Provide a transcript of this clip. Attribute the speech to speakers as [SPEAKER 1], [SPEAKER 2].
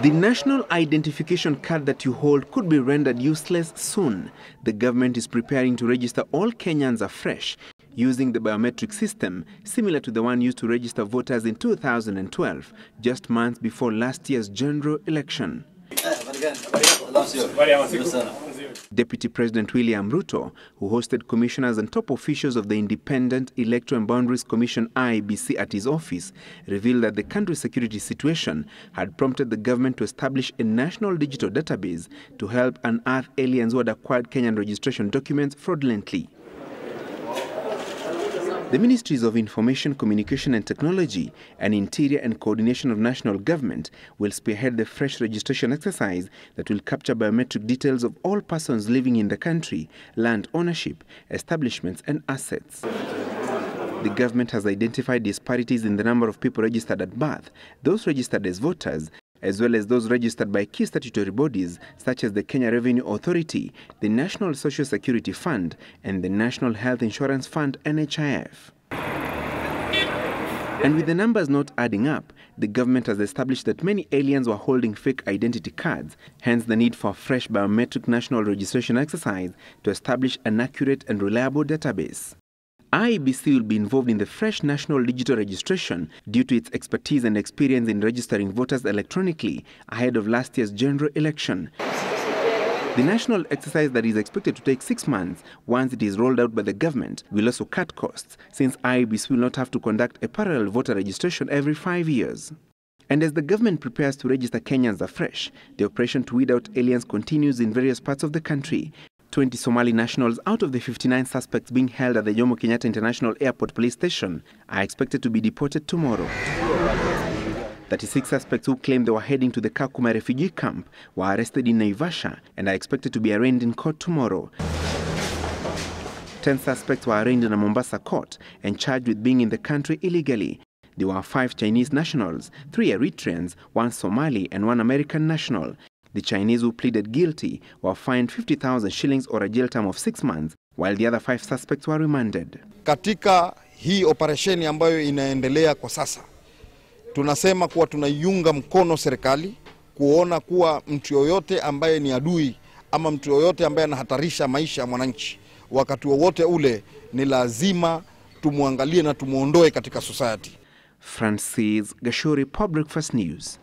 [SPEAKER 1] The national identification card that you hold could be rendered useless soon. The government is preparing to register all Kenyans afresh using the biometric system similar to the one used to register voters in 2012, just months before last year's general election. Deputy President William Ruto, who hosted commissioners and top officials of the Independent Electoral and Boundaries Commission (IEBC) at his office, revealed that the country's security situation had prompted the government to establish a national digital database to help unearth aliens who had acquired Kenyan registration documents fraudulently. The Ministries of Information, Communication and Technology and Interior and Coordination of National Government will spearhead the fresh registration exercise that will capture biometric details of all persons living in the country, land ownership, establishments and assets. The government has identified disparities in the number of people registered at birth, those registered as voters, as well as those registered by key statutory bodies such as the Kenya Revenue Authority, the National Social Security Fund, and the National Health Insurance Fund (NHIF). And with the numbers not adding up, the government has established that many aliens were holding fake identity cards, hence the need for a fresh biometric national registration exercise to establish an accurate and reliable database. IEBC will be involved in the fresh national digital registration due to its expertise and experience in registering voters electronically ahead of last year's general election. The national exercise that is expected to take 6 months once it is rolled out by the government will also cut costs, since IEBC will not have to conduct a parallel voter registration every 5 years. And as the government prepares to register Kenyans afresh, the operation to weed out aliens continues in various parts of the country. 20 Somali nationals out of the 59 suspects being held at the Jomo Kenyatta International Airport Police Station are expected to be deported tomorrow. 36 suspects who claimed they were heading to the Kakuma refugee camp were arrested in Naivasha and are expected to be arraigned in court tomorrow. 10 suspects were arraigned in a Mombasa court and charged with being in the country illegally. There were 5 Chinese nationals, 3 Eritreans, 1 Somali and 1 American national. The Chinese who pleaded guilty were fined 50,000 shillings or a jail term of 6 months, while the other 5 suspects were remanded.
[SPEAKER 2] Katika hii operesheni ambayo inaendelea kwa sasa, tunasema kuwa tunaiunga mkono serikali kuona kuwa mtu yoyote ambaye ni adui ama mtu yoyote ambaye anahatarisha maisha ya mwananchi, wakati wowote ule ni lazima tumuangalie na tumuondoe katika society.
[SPEAKER 1] Francis Gachuri, Public First News.